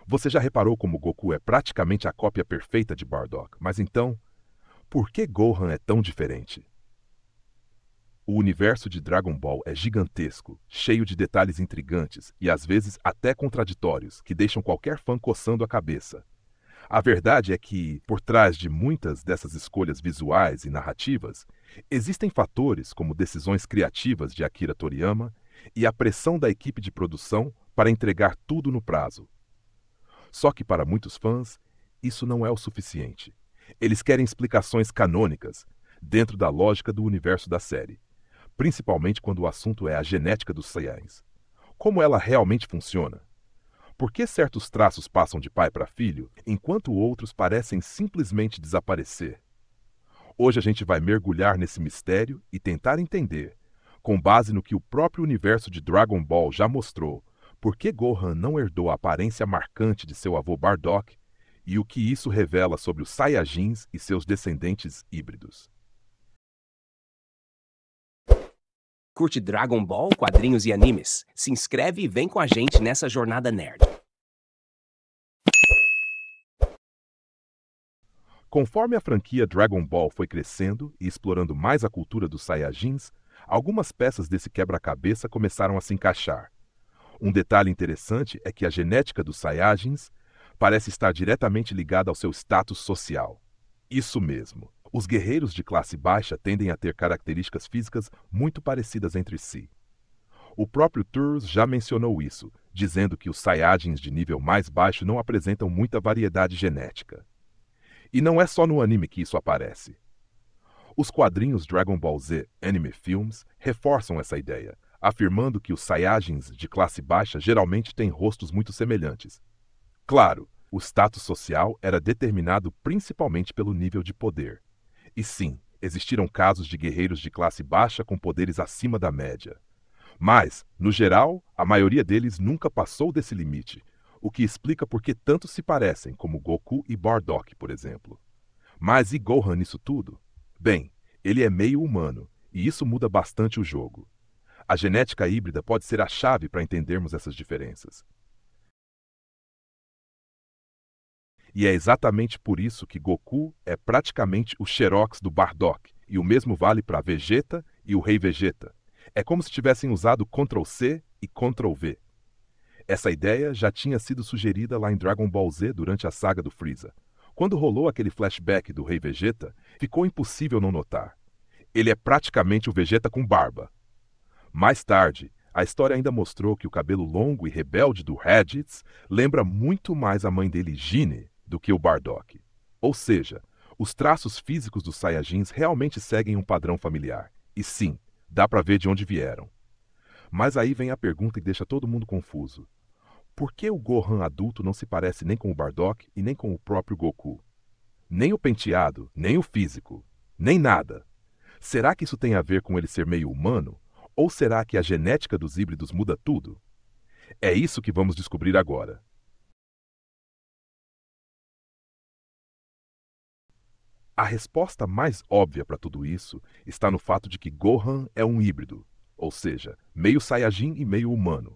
Você já reparou como Goku é praticamente a cópia perfeita de Bardock, mas então, por que Gohan é tão diferente? O universo de Dragon Ball é gigantesco, cheio de detalhes intrigantes e às vezes até contraditórios, que deixam qualquer fã coçando a cabeça. A verdade é que, por trás de muitas dessas escolhas visuais e narrativas, existem fatores como decisões criativas de Akira Toriyama e a pressão da equipe de produção para entregar tudo no prazo. Só que para muitos fãs, isso não é o suficiente. Eles querem explicações canônicas, dentro da lógica do universo da série, principalmente quando o assunto é a genética dos Saiyajins. Como ela realmente funciona? Por que certos traços passam de pai para filho, enquanto outros parecem simplesmente desaparecer? Hoje a gente vai mergulhar nesse mistério e tentar entender, com base no que o próprio universo de Dragon Ball já mostrou, por que Gohan não herdou a aparência marcante de seu avô Bardock e o que isso revela sobre os Saiyajins e seus descendentes híbridos. Curte Dragon Ball, quadrinhos e animes? Se inscreve e vem com a gente nessa jornada nerd. Conforme a franquia Dragon Ball foi crescendo e explorando mais a cultura dos Saiyajins, algumas peças desse quebra-cabeça começaram a se encaixar. Um detalhe interessante é que a genética dos Saiyajins parece estar diretamente ligada ao seu status social. Isso mesmo, os guerreiros de classe baixa tendem a ter características físicas muito parecidas entre si. O próprio Turles já mencionou isso, dizendo que os Saiyajins de nível mais baixo não apresentam muita variedade genética. E não é só no anime que isso aparece. Os quadrinhos Dragon Ball Z Anime Films reforçam essa ideia, afirmando que os Saiyajins de classe baixa geralmente têm rostos muito semelhantes. Claro, o status social era determinado principalmente pelo nível de poder. E sim, existiram casos de guerreiros de classe baixa com poderes acima da média. Mas, no geral, a maioria deles nunca passou desse limite, o que explica por que tantos se parecem, como Goku e Bardock, por exemplo. Mas e Gohan nisso tudo? Bem, ele é meio humano, e isso muda bastante o jogo. A genética híbrida pode ser a chave para entendermos essas diferenças. E é exatamente por isso que Goku é praticamente o Xerox do Bardock, e o mesmo vale para Vegeta e o Rei Vegeta. É como se tivessem usado Ctrl+C e Ctrl+V. Essa ideia já tinha sido sugerida lá em Dragon Ball Z durante a saga do Freeza. Quando rolou aquele flashback do Rei Vegeta, ficou impossível não notar. Ele é praticamente o Vegeta com barba. Mais tarde, a história ainda mostrou que o cabelo longo e rebelde do Raditz lembra muito mais a mãe dele, Gine, do que o Bardock. Ou seja, os traços físicos dos Saiyajins realmente seguem um padrão familiar. E sim, dá pra ver de onde vieram. Mas aí vem a pergunta que deixa todo mundo confuso. Por que o Gohan adulto não se parece nem com o Bardock e nem com o próprio Goku? Nem o penteado, nem o físico, nem nada. Será que isso tem a ver com ele ser meio humano? Ou será que a genética dos híbridos muda tudo? É isso que vamos descobrir agora. A resposta mais óbvia para tudo isso está no fato de que Gohan é um híbrido, ou seja, meio Saiyajin e meio humano.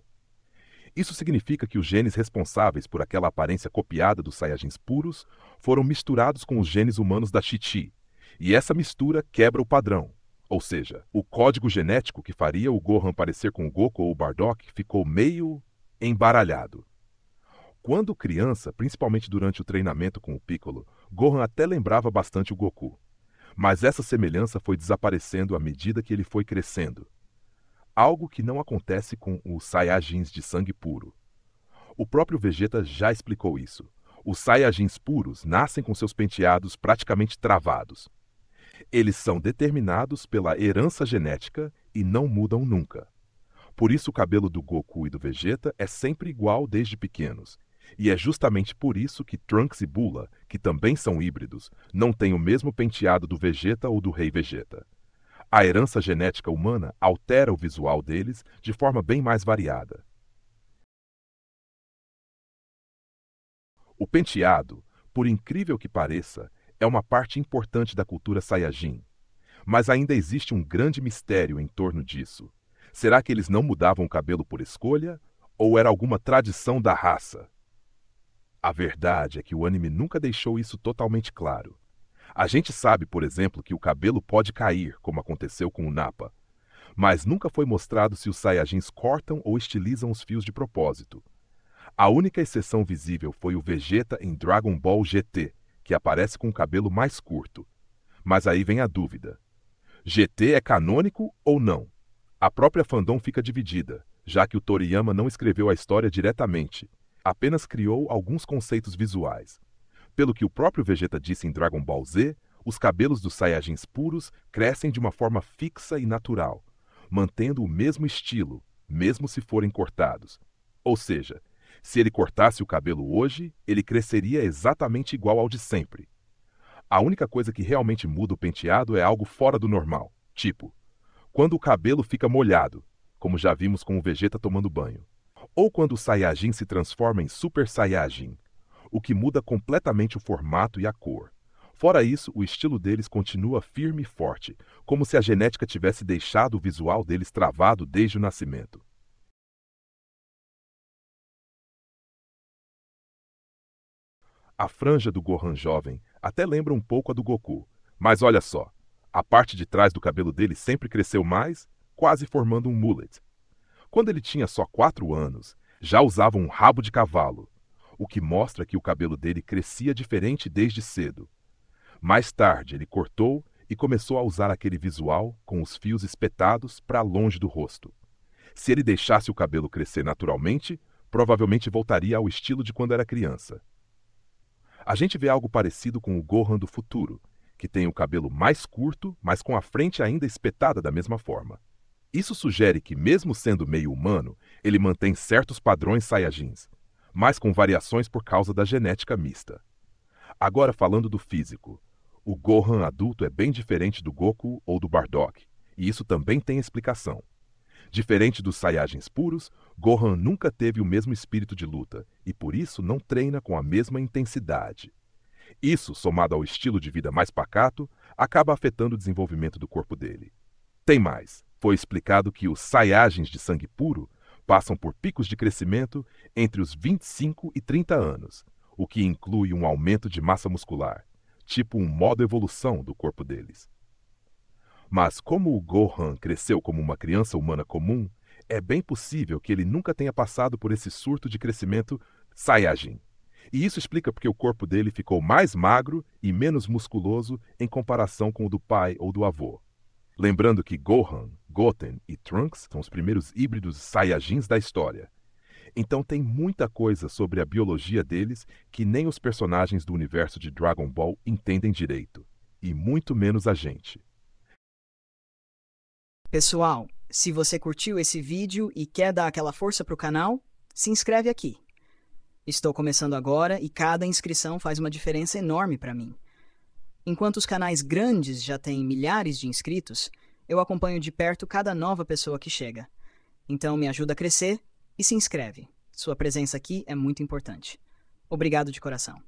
Isso significa que os genes responsáveis por aquela aparência copiada dos Saiyajins puros foram misturados com os genes humanos da Chi-Chi, e essa mistura quebra o padrão. Ou seja, o código genético que faria o Gohan parecer com o Goku ou o Bardock ficou meio embaralhado. Quando criança, principalmente durante o treinamento com o Piccolo, Gohan até lembrava bastante o Goku. Mas essa semelhança foi desaparecendo à medida que ele foi crescendo. Algo que não acontece com os Saiyajins de sangue puro. O próprio Vegeta já explicou isso. Os Saiyajins puros nascem com seus penteados praticamente travados. Eles são determinados pela herança genética e não mudam nunca. Por isso o cabelo do Goku e do Vegeta é sempre igual desde pequenos. E é justamente por isso que Trunks e Bula, que também são híbridos, não têm o mesmo penteado do Vegeta ou do Rei Vegeta. A herança genética humana altera o visual deles de forma bem mais variada. O penteado, por incrível que pareça, é uma parte importante da cultura Saiyajin. Mas ainda existe um grande mistério em torno disso. Será que eles não mudavam o cabelo por escolha? Ou era alguma tradição da raça? A verdade é que o anime nunca deixou isso totalmente claro. A gente sabe, por exemplo, que o cabelo pode cair, como aconteceu com o Nappa, mas nunca foi mostrado se os Saiyajins cortam ou estilizam os fios de propósito. A única exceção visível foi o Vegeta em Dragon Ball GT, que aparece com o cabelo mais curto. Mas aí vem a dúvida. GT é canônico ou não? A própria fandom fica dividida, já que o Toriyama não escreveu a história diretamente, apenas criou alguns conceitos visuais. Pelo que o próprio Vegeta disse em Dragon Ball Z, os cabelos dos Saiyajins puros crescem de uma forma fixa e natural, mantendo o mesmo estilo, mesmo se forem cortados. Ou seja, se ele cortasse o cabelo hoje, ele cresceria exatamente igual ao de sempre. A única coisa que realmente muda o penteado é algo fora do normal, tipo, quando o cabelo fica molhado, como já vimos com o Vegeta tomando banho, ou quando o Saiyajin se transforma em Super Saiyajin, o que muda completamente o formato e a cor. Fora isso, o estilo deles continua firme e forte, como se a genética tivesse deixado o visual deles travado desde o nascimento. A franja do Gohan jovem até lembra um pouco a do Goku, mas olha só, a parte de trás do cabelo dele sempre cresceu mais, quase formando um mullet. Quando ele tinha só 4 anos, já usava um rabo de cavalo, o que mostra que o cabelo dele crescia diferente desde cedo. Mais tarde, ele cortou e começou a usar aquele visual com os fios espetados para longe do rosto. Se ele deixasse o cabelo crescer naturalmente, provavelmente voltaria ao estilo de quando era criança. A gente vê algo parecido com o Gohan do futuro, que tem o cabelo mais curto, mas com a frente ainda espetada da mesma forma. Isso sugere que, mesmo sendo meio humano, ele mantém certos padrões Saiyajins, mas com variações por causa da genética mista. Agora, falando do físico, o Gohan adulto é bem diferente do Goku ou do Bardock, e isso também tem explicação. Diferente dos Saiyajins puros, Gohan nunca teve o mesmo espírito de luta e por isso não treina com a mesma intensidade. Isso, somado ao estilo de vida mais pacato, acaba afetando o desenvolvimento do corpo dele. Tem mais, foi explicado que os Saiyajins de sangue puro passam por picos de crescimento entre os 25 e 30 anos, o que inclui um aumento de massa muscular, tipo um modo evolução do corpo deles. Mas como o Gohan cresceu como uma criança humana comum, é bem possível que ele nunca tenha passado por esse surto de crescimento Saiyajin. E isso explica porque o corpo dele ficou mais magro e menos musculoso em comparação com o do pai ou do avô. Lembrando que Gohan, Goten e Trunks são os primeiros híbridos Saiyajins da história. Então tem muita coisa sobre a biologia deles que nem os personagens do universo de Dragon Ball entendem direito. E muito menos a gente. Pessoal, se você curtiu esse vídeo e quer dar aquela força pro canal, se inscreve aqui. Estou começando agora e cada inscrição faz uma diferença enorme para mim. Enquanto os canais grandes já têm milhares de inscritos, eu acompanho de perto cada nova pessoa que chega. Então me ajuda a crescer e se inscreve. Sua presença aqui é muito importante. Obrigado de coração.